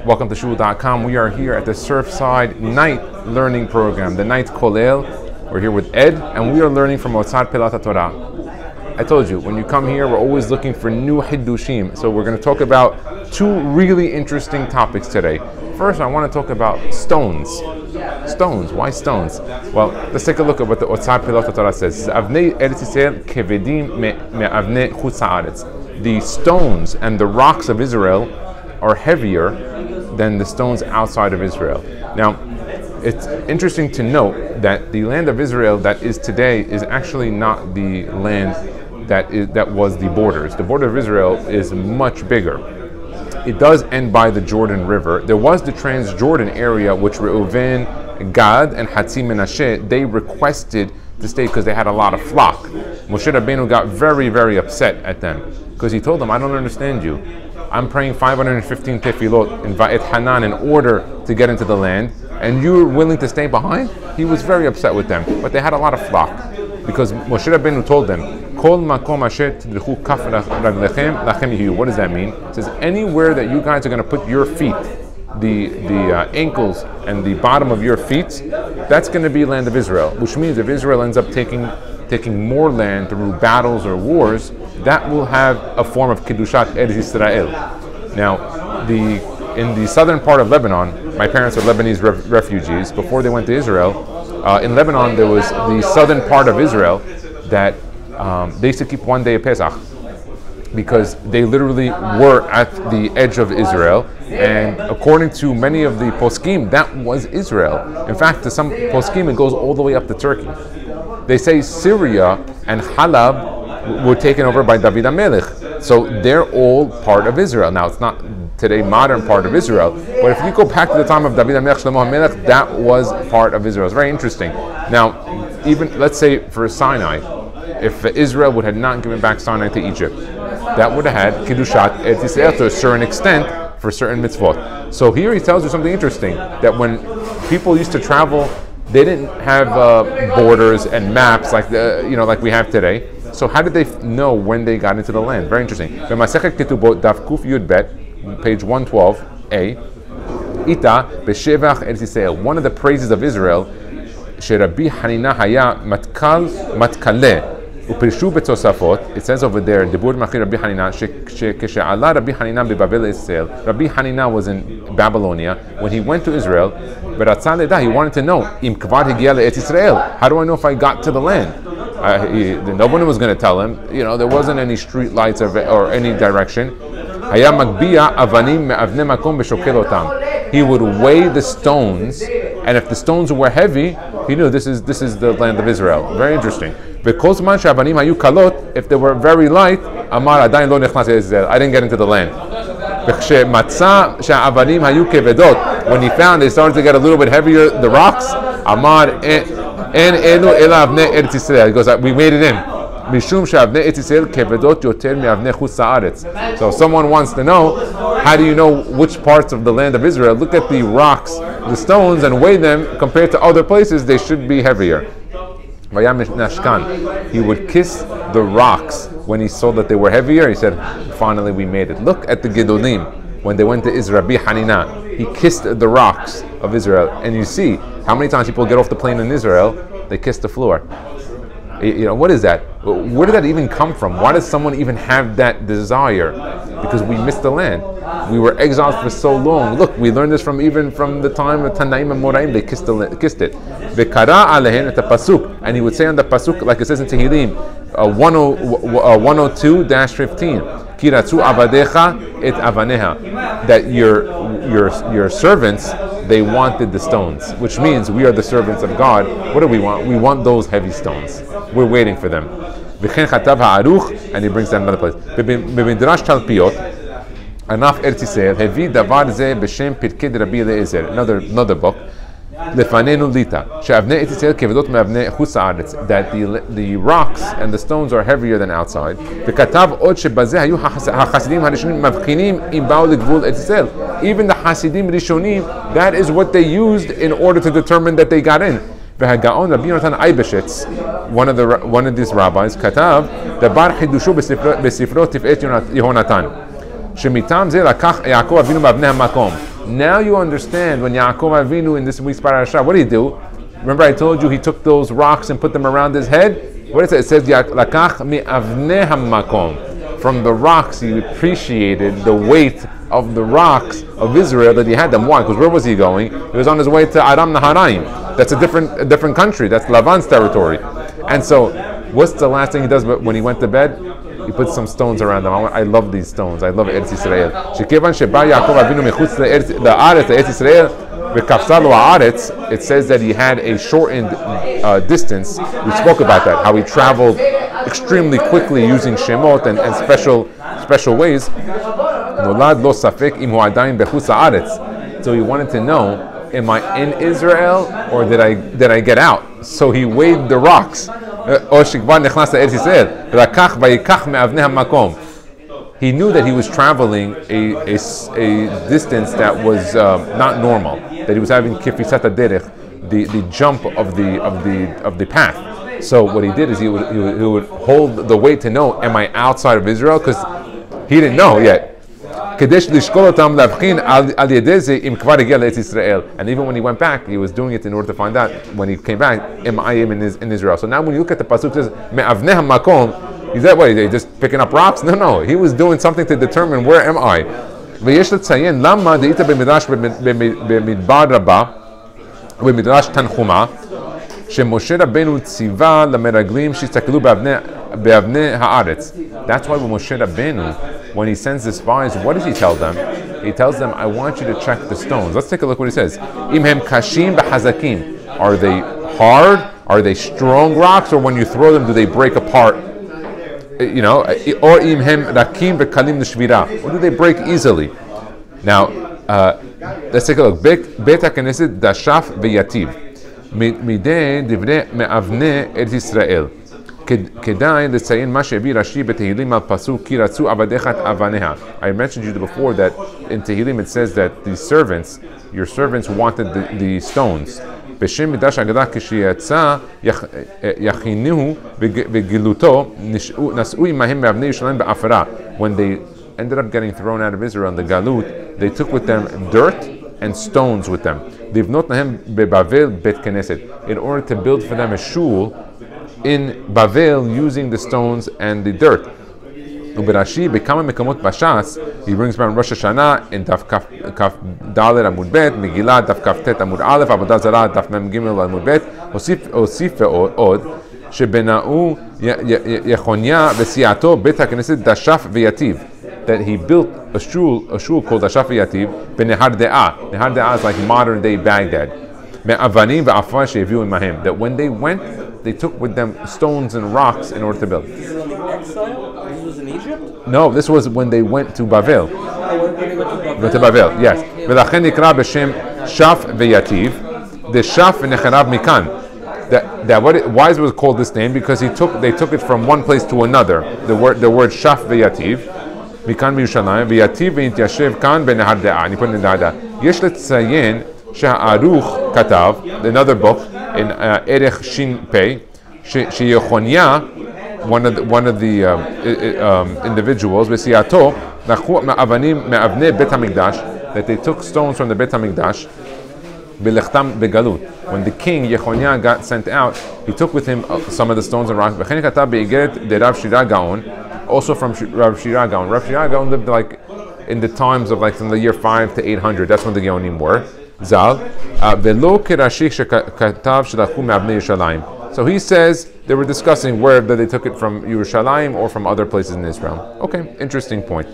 Welcome to shul.com. We are here at the Surfside Night Learning Program, the Night Kolel. We're here with Ed, and we are learning from Otzar Pelaot HaTorah. I told you, when you come here, we're always looking for new Hiddushim. So we're going to talk about two really interesting topics today. First, I want to talk about stones. Stones. Why stones? Well, let's take a look at what the Otzar Pelaot HaTorah says. Avnei Eretz Yisrael kevedim me'avnei chutz haaretz. The stones and the rocks of Israel are heavier than the stones outside of Israel. Now, it's interesting to note that the land of Israel that is today is actually not the land that was the borders. The border of Israel is much bigger. It does end by the Jordan River. There was the Transjordan area, which Reuven, Gad, and Hatzi Menashe, they requested to stay because they had a lot of flock. Moshe Rabbeinu got very, very upset at them because he told them, I don't understand you. I'm praying 515 tefillot in Va'et Hanan in order to get into the land, and you're willing to stay behind? He was very upset with them, but they had a lot of flock because Moshe Rabbeinu told them, Kol makom asher tidrichu kaf raglechem lachem yihu. What does that mean? It says anywhere that you guys are going to put your feet, the ankles and the bottom of your feet, that's going to be land of Israel. Which means if Israel ends up taking more land through battles or wars, that will have a form of Kiddushat Eretz Yisrael. Now, in the southern part of Lebanon, my parents are Lebanese refugees. Before they went to Israel, in Lebanon there was the southern part of Israel that they used to keep one day of Pesach because they literally were at the edge of Israel, and according to many of the poskim, that was Israel. In fact, to some poskim, it goes all the way up to Turkey. They say Syria and Halab were taken over by David HaMelech. So they're all part of Israel. Now, it's not today modern part of Israel, but if you go back to the time of David HaMelech, Shlomo HaMelech, that was part of Israel. It's very interesting. Now, even, let's say, for Sinai, if Israel would have not given back Sinai to Egypt, that would have had Kiddushat Eretz Yisrael to a certain extent for certain mitzvot. So here he tells you something interesting, that when people used to travel, they didn't have borders and maps like like we have today. So how did they know when they got into the land? Very interesting. B'Masechet Ketubot Daf Kuf Yud Bet, page 112a, Ita b'Shevach Eretz Yisrael. One of the praises of Israel, sheRabbi Hanina haya matkaleh. It says over there, Dibur Machi Rabbi Hanina, Keshe'ala Rabbi Hanina b'Babel Israel. Rabbi Hanina was in Babylonia. When he went to Israel, he wanted to know, Im kvar higia le'Eretz Yisrael. How do I know if I got to the land? No one was going to tell him. There wasn't any street lights or any direction. He would weigh the stones, and if the stones were heavy, he knew this is the land of Israel. Very interesting. If they were very light, I didn't get into the land. When he found they started to get a little bit heavier, the rocks, he goes, we made it in. So if someone wants to know, how do you know which parts of the land of Israel? Look at the rocks, the stones, and weigh them compared to other places. They should be heavier. He would kiss the rocks when he saw that they were heavier. He said, finally we made it. Look at the Gedolim when they went to Israel. Rabbi Hanina, he kissed the rocks of Israel, and you see how many times people get off the plane in Israel, they kiss the floor. What is that? Where did that even come from? Why does someone even have that desire? Because we missed the land. We were exiled for so long. Look, we learned this from the time of Tanaim and Moraim. They kissed it. V'kara alehen et pasuk, and he would say on the pasuk, like it says in Tehillim, 102-15, Kiratzu avadecha et avaneha, that your servants, they wanted the stones, which means we are the servants of God. What do we want? We want those heavy stones. We're waiting for them. And he brings down another place. B'midrash Talpiot, Anaf Eretz Yisrael, Hevi davar zeh b'shem Pirkei Rabbi Eliezer. Another book. Lefanenu lita she'avnei Eretz Yisrael kevedot me'avnei chutz haaretz, that the rocks and the stones are heavier than outside. V'katav od shebazeh hayu hachasidim harishonim mavchinim im ba'u legvul Eretz Yisrael. Even the Hasidim Rishonim, that is what they used in order to determine that they got in. V'hagaon Rabbi Yonatan Aibeshetz, one of these rabbis, katav dabar chidushu besifro tif'et Yehonatan. Shemitam ze lakach Yaakov Avinu b'avnei hamakom. Now you understand when Yaakov Avinu in this week's parasha, what did he do? Remember I told you he took those rocks and put them around his head? What is it? It says, Lakach mi'avnei hamakom. From the rocks, he appreciated the weight of the rocks of Israel that he had them. Why? Because where was he going? He was on his way to Aram Naharaim. That's a different country. That's Lavan's territory. And so, what's the last thing he does when he went to bed? He puts some stones around them. I love these stones. I love Eretz Yisrael. Shekevan sheba Yaakov Avinu mechutz la'aretz Yisrael v'kafsa lo haaretz. It says that he had a shortened distance. We spoke about that. How he traveled extremely quickly using shemot and special ways. Nolad lo safek im hu adayin bechutz haaretz. So he wanted to know, am I in Israel or did I get out? So he weighed the rocks. He knew that he was traveling a distance that was not normal. That he was having kifisat derech, the jump of the path. So what he did is he would hold the weight to know, am I outside of Israel? Because he didn't know yet. And even when he went back, he was doing it in order to find out, when he came back, am I in Israel? So now when you look at the pasuk, it says, Me'avnei hamakom, is that what? They just picking up rocks? No. He was doing something to determine, where am I? ויש לציין, למה דהית במדבר רבה, במדרש תנחומה, שמשה רבנו ציווה למרגלים שיסתכלו באבני הארץ. That's why when Moshe Rabbeinu, when he sends the spies, what does he tell them? He tells them, I want you to check the stones. Let's take a look what he says. Im hem kashim b'hazakim. Are they hard? Are they strong rocks? Or when you throw them, do they break apart? You know, or im hem rakim v'kalim l'shvira. Or do they break easily? Now, let's take a look. Bet HaKnesset dashaf v'yativ. Midei divrei me'avnei Eretz Yisrael. כדאי לציין מה שהביא רש"י בתהילים על פסוק כי רצו עבדיך את אבניה. I mentioned to you before that in Tehillim it says that the servants, your servants wanted the stones. בשם מקדש ההגדה כשיצא יכיניהו וגילותו נשאו עמהם מאבני ירושלים בעפרה. When they ended up getting thrown out of Israel in the Galut, they took with them dirt and stones with them. לבנות להם בבבל בית כנסת. In order to build for them a shul in Bavel using the stones and the dirt. Uberashi bekama mekamot bashas, he brings down Rosh Hashanah in Daf Kaf Dalet Amud Bet, Megillah Daf Kaf Tet Amud Aleph, Avodah Zarah Daf Mem Gimel Amud Bet, Osif Od, Shebenau Yechonia V'Siato Bet HaKnesset Dashaf V'Yativ, that he built a shul called Dashaf V'Yativ, B'Nehar De'ah. Nehar De'ah is like modern day Baghdad. Me'avanim v'afar she'eviu imahim. That when they went, they took with them stones and rocks in order to build. This is in the exile? This was in Egypt? No, this was when they went to Bavel. Oh, when they went to Bavel? Went to Bavel, yes. V'lachen nikra b'shem shaf v'yativ. The shaf v'necharav mikan. Why is it called this name? Because they took it from one place to another. The word shaf v'yativ. Mikan b'Yushalayim. V'yativ v'intyashev kan b'nehar de'ah. And you put it in the Hada. Yesh letzayin שהערוך כתב, another book in Erech Shin Pei, שיחוניה, one of the individuals, בסיעתו, לקחו מאבני בית המקדש, that they took stones from the בית המקדש, בלכתם בגלות. When the king Yechonia got sent out, he took with him some of the stones and rocks. וכן כתב באיגרת דרב שירה גאון, also from Rav Shira Gaon. Rav Shira Gaon lived like in the times of like from the year 5 to 800. That's when the Gaonim were. Zal, velo kerashi shekatav shelachu me'avnei Yerushalayim. So he says they were discussing where they took it from Yerushalayim or from other places in Israel. Okay, interesting point.